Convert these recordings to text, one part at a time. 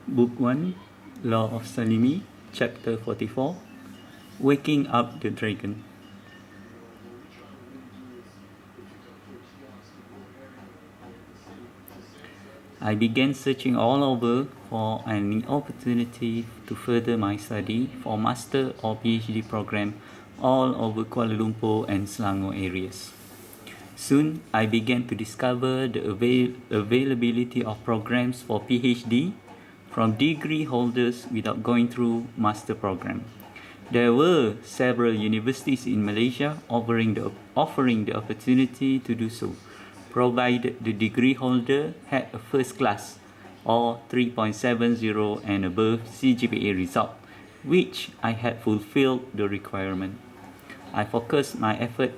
Book 1, Law of Salimi, Chapter 44, Waking Up the Dragon. I began searching all over for an opportunity to further my study for Master or PhD program all over Kuala Lumpur and Selangor areas. Soon, I began to discover the availability of programs for PhD from degree holders without going through master program. There were several universities in Malaysia offering the opportunity to do so, provided the degree holder had a first class or 3.70 and above CGPA result, which I had fulfilled the requirement. I focused my effort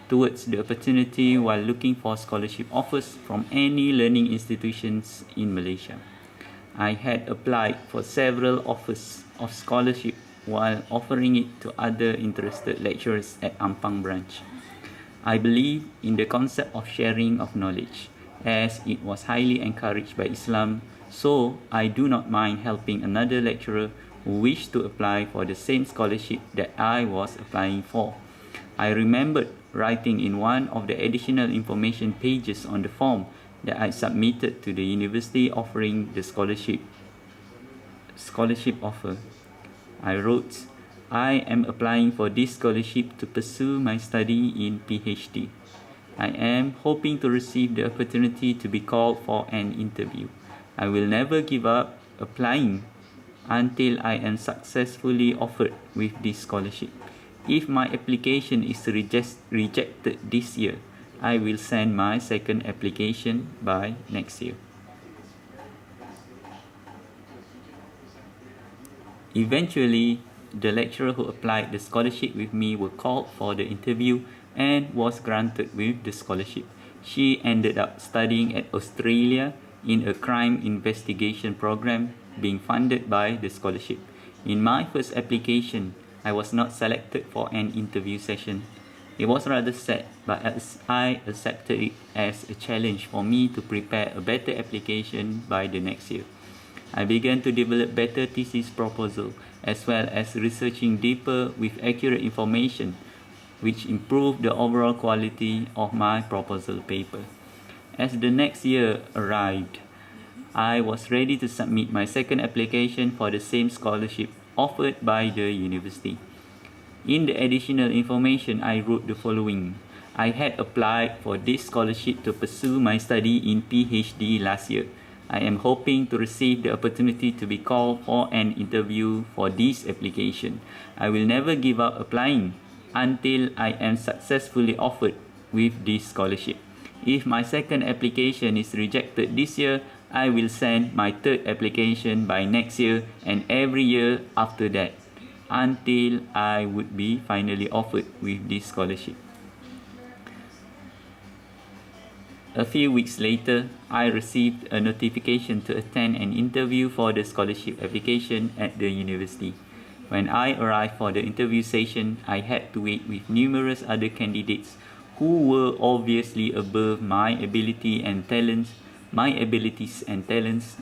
towards the opportunity while looking for scholarship offers from any learning institutions in Malaysia. I had applied for several offers of scholarship while offering it to other interested lecturers at Ampang branch. I believe in the concept of sharing of knowledge, as it was highly encouraged by Islam, so I do not mind helping another lecturer who wished to apply for the same scholarship that I was applying for. I remembered writing in one of the additional information pages on the form that I submitted to the university offering the scholarship offer. I wrote, I am applying for this scholarship to pursue my study in PhD. I am hoping to receive the opportunity to be called for an interview. I will never give up applying until I am successfully offered with this scholarship. If my application is rejected this year, I will send my second application by next year. Eventually, the lecturer who applied the scholarship with me was called for the interview and was granted with the scholarship. She ended up studying at Australia in a crime investigation program being funded by the scholarship. In my first application, I was not selected for an interview session. It was rather sad, but I accepted it as a challenge for me to prepare a better application by the next year. I began to develop better thesis proposal as well as researching deeper with accurate information, which improved the overall quality of my proposal paper. As the next year arrived, I was ready to submit my second application for the same scholarship offered by the university. In the additional information, I wrote the following. I had applied for this scholarship to pursue my study in PhD last year. I am hoping to receive the opportunity to be called for an interview for this application. I will never give up applying until I am successfully offered with this scholarship. If my second application is rejected this year, I will send my third application by next year and every year after that, until I would be finally offered with this scholarship. A few weeks later, I received a notification to attend an interview for the scholarship application at the university. When I arrived for the interview session, I had to wait with numerous other candidates who were obviously above my abilities and talents,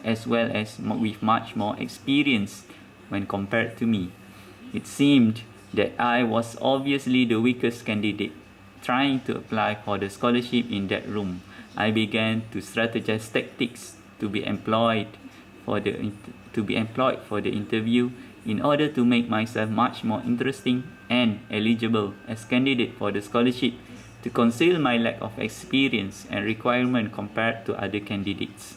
as well as with much more experience when compared to me. It seemed that I was obviously the weakest candidate. Trying to apply for the scholarship in that room, I began to strategize tactics to be employed for the interview in order to make myself much more interesting and eligible as candidate for the scholarship, to conceal my lack of experience and requirement compared to other candidates.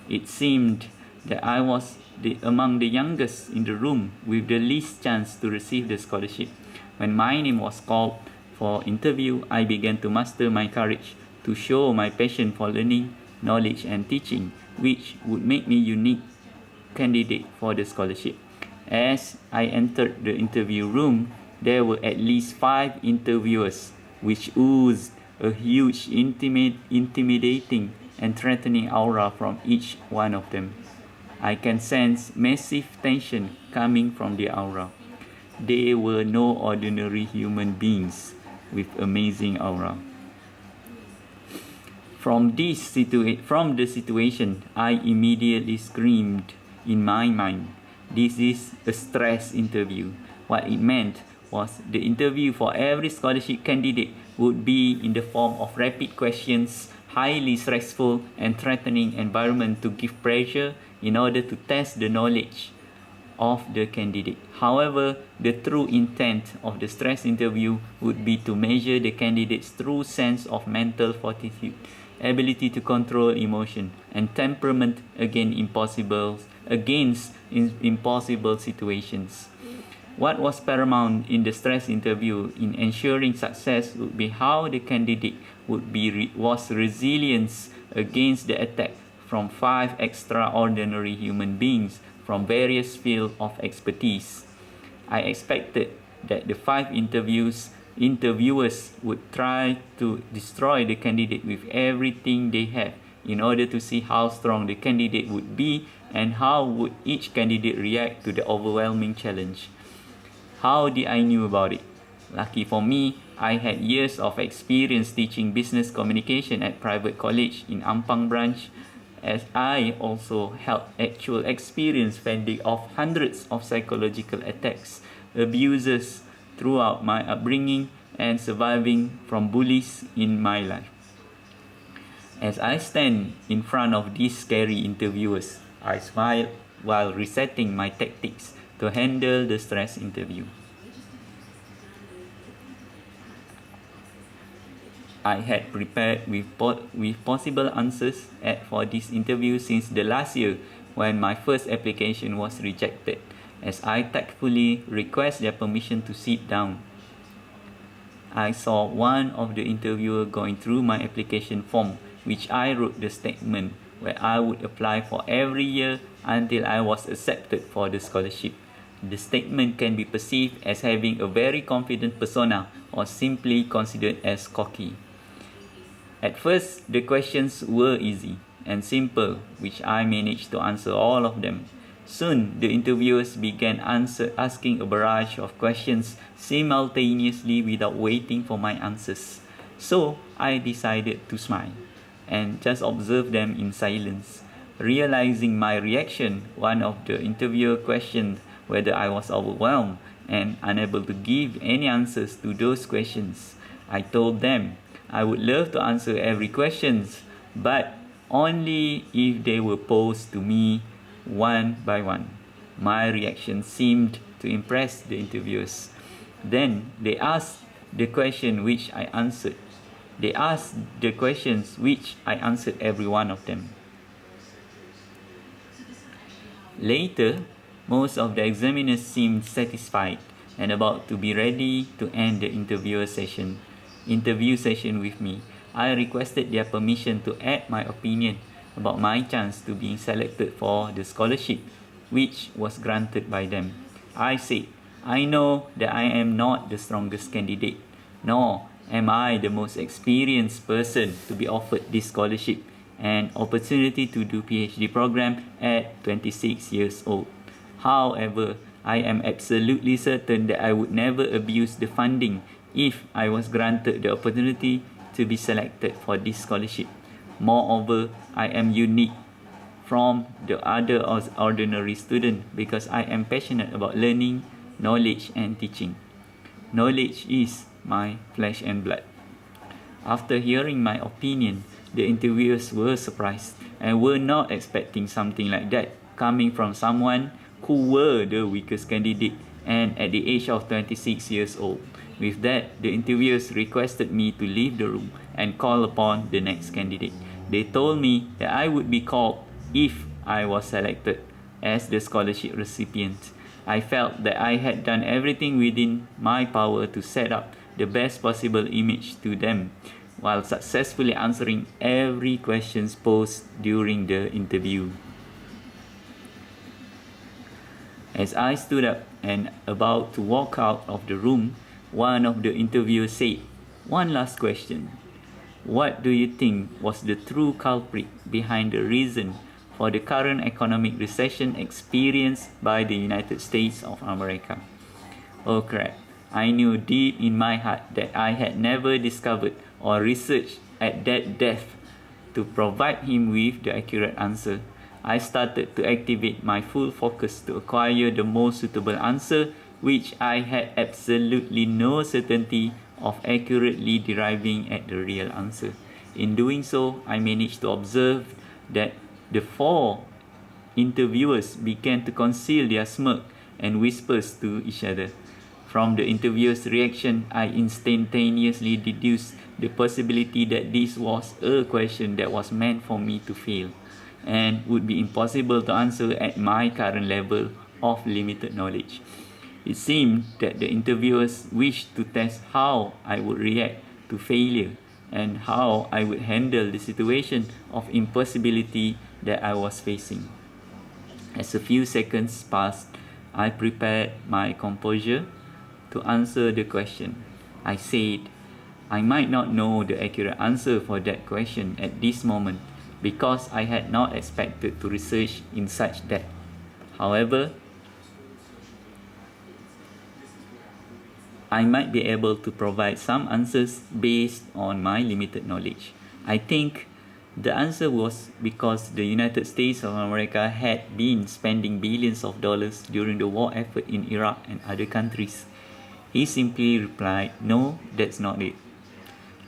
It seemed that I was among the youngest in the room with the least chance to receive the scholarship. When my name was called for interview, I began to muster my courage to show my passion for learning, knowledge and teaching, which would make me unique candidate for the scholarship. As I entered the interview room, there were at least 5 interviewers, which oozed a huge, intimidating and threatening aura from each one of them. I can sense massive tension coming from the aura. They were no ordinary human beings with amazing aura. From the situation, I immediately screamed in my mind. This is a stress interview. What it meant was the interview for every scholarship candidate would be in the form of rapid questions, highly stressful and threatening environment to give pressure in order to test the knowledge of the candidate. However, the true intent of the stress interview would be to measure the candidate's true sense of mental fortitude, ability to control emotion, and temperament against impossible situations. What was paramount in the stress interview in ensuring success would be how the candidate was resilience against the attack from 5 extraordinary human beings from various fields of expertise. I expected that the 5 interviewers would try to destroy the candidate with everything they have in order to see how strong the candidate would be and how would each candidate react to the overwhelming challenge. How did I knew about it? Lucky for me, I had years of experience teaching business communication at private college in Ampang branch, as I also held actual experience fending off hundreds of psychological attacks, abuses throughout my upbringing, and surviving from bullies in my life. As I stand in front of these scary interviewers, I smile while resetting my tactics to handle the stress interview. I had prepared with possible answers for this interview since the last year when my first application was rejected, as I tactfully request their permission to sit down. I saw one of the interviewer going through my application form, which I wrote the statement where I would apply for every year until I was accepted for the scholarship. The statement can be perceived as having a very confident persona or simply considered as cocky. At first, the questions were easy and simple, which I managed to answer all of them. Soon, the interviewers began asking a barrage of questions simultaneously without waiting for my answers. So, I decided to smile and just observe them in silence. Realizing my reaction, one of the interviewer questioned whether I was overwhelmed and unable to give any answers to those questions. I told them I would love to answer every question, but only if they were posed to me one by one. My reaction seemed to impress the interviewers. Then they asked the question which I answered. They asked the questions which I answered every one of them. Later, most of the examiners seemed satisfied and about to be ready to end the interview session with me. I requested their permission to add my opinion about my chance to being selected for the scholarship, which was granted by them. I said, I know that I am not the strongest candidate, nor am I the most experienced person to be offered this scholarship and opportunity to do PhD program at 26 years old. However, I am absolutely certain that I would never abuse the funding if I was granted the opportunity to be selected for this scholarship. Moreover, I am unique from the other ordinary student because I am passionate about learning, knowledge and teaching. Knowledge is my flesh and blood. After hearing my opinion, the interviewers were surprised and were not expecting something like that coming from someone who were the weakest candidate and at the age of 26 years old. With that, the interviewers requested me to leave the room and call upon the next candidate. They told me that I would be called if I was selected as the scholarship recipient. I felt that I had done everything within my power to set up the best possible image to them, while successfully answering every question posed during the interview. As I stood up and about to walk out of the room, one of the interviewers said, "One last question. What do you think was the true culprit behind the reason for the current economic recession experienced by the United States of America?" Oh crap, I knew deep in my heart that I had never discovered or researched at that depth to provide him with the accurate answer. I started to activate my full focus to acquire the most suitable answer, which I had absolutely no certainty of accurately deriving at the real answer. In doing so, I managed to observe that the four interviewers began to conceal their smirk and whispers to each other. From the interviewer's reaction, I instantaneously deduced the possibility that this was a question that was meant for me to fail and would be impossible to answer at my current level of limited knowledge. It seemed that the interviewers wished to test how I would react to failure and how I would handle the situation of impossibility that I was facing. As a few seconds passed, I prepared my composure to answer the question. I said, I might not know the accurate answer for that question at this moment because I had not expected to research in such depth. However, I might be able to provide some answers based on my limited knowledge. I think the answer was because the United States of America had been spending billions of dollars during the war effort in Iraq and other countries. He simply replied, no, that's not it.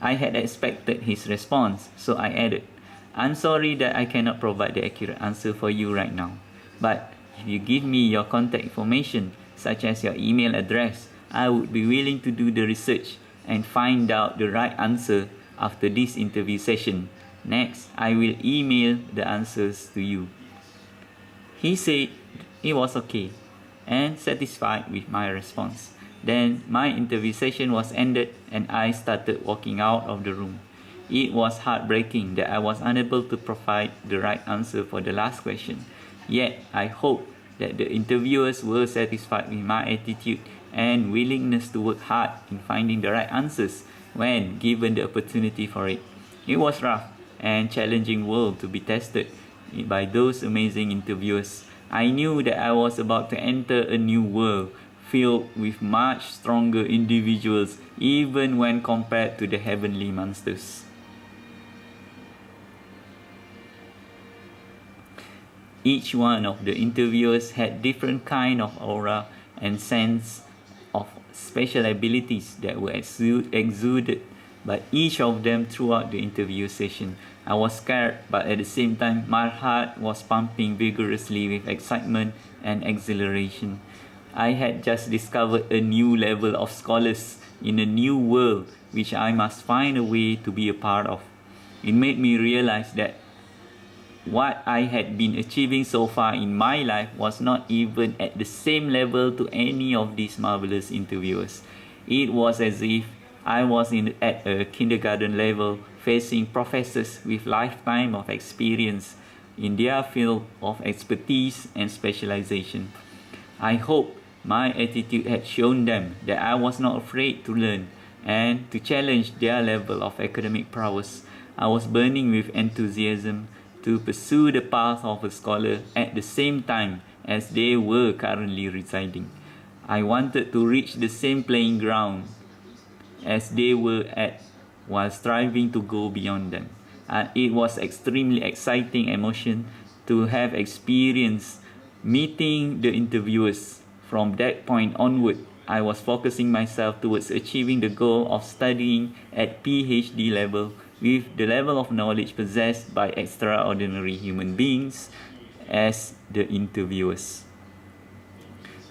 I had expected his response, so I added, I'm sorry that I cannot provide the accurate answer for you right now. But if you give me your contact information, such as your email address, I would be willing to do the research and find out the right answer after this interview session. Next, I will email the answers to you. He said it was okay and satisfied with my response. Then my interview session was ended and I started walking out of the room. It was heartbreaking that I was unable to provide the right answer for the last question. Yet I hope that the interviewers were satisfied with my attitude and willingness to work hard in finding the right answers when given the opportunity for it. It was rough and challenging world to be tested by those amazing interviewers. I knew that I was about to enter a new world filled with much stronger individuals even when compared to the heavenly monsters. Each one of the interviewers had different kind of aura and sense of special abilities that were exuded by each of them throughout the interview session. I was scared, but at the same time, my heart was pumping vigorously with excitement and exhilaration. I had just discovered a new level of scholars in a new world which I must find a way to be a part of. It made me realize that what I had been achieving so far in my life was not even at the same level to any of these marvelous interviewers. It was as if I was at a kindergarten level facing professors with lifetime of experience in their field of expertise and specialization. I hope my attitude had shown them that I was not afraid to learn and to challenge their level of academic prowess. I was burning with enthusiasm to pursue the path of a scholar at the same time as they were currently residing. I wanted to reach the same playing ground as they were at while striving to go beyond them. And it was extremely exciting emotion to have experienced meeting the interviewers. From that point onward, I was focusing myself towards achieving the goal of studying at PhD level with the level of knowledge possessed by extraordinary human beings as the interviewers.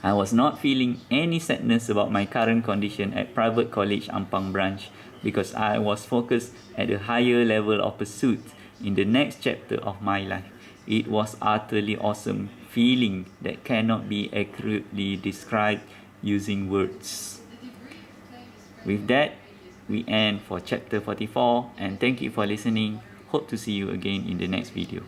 I was not feeling any sadness about my current condition at private college Ampang branch because I was focused at a higher level of pursuit in the next chapter of my life. It was utterly awesome feeling that cannot be accurately described using words. With that, we end for chapter 44 and thank you for listening. Hope to see you again in the next video.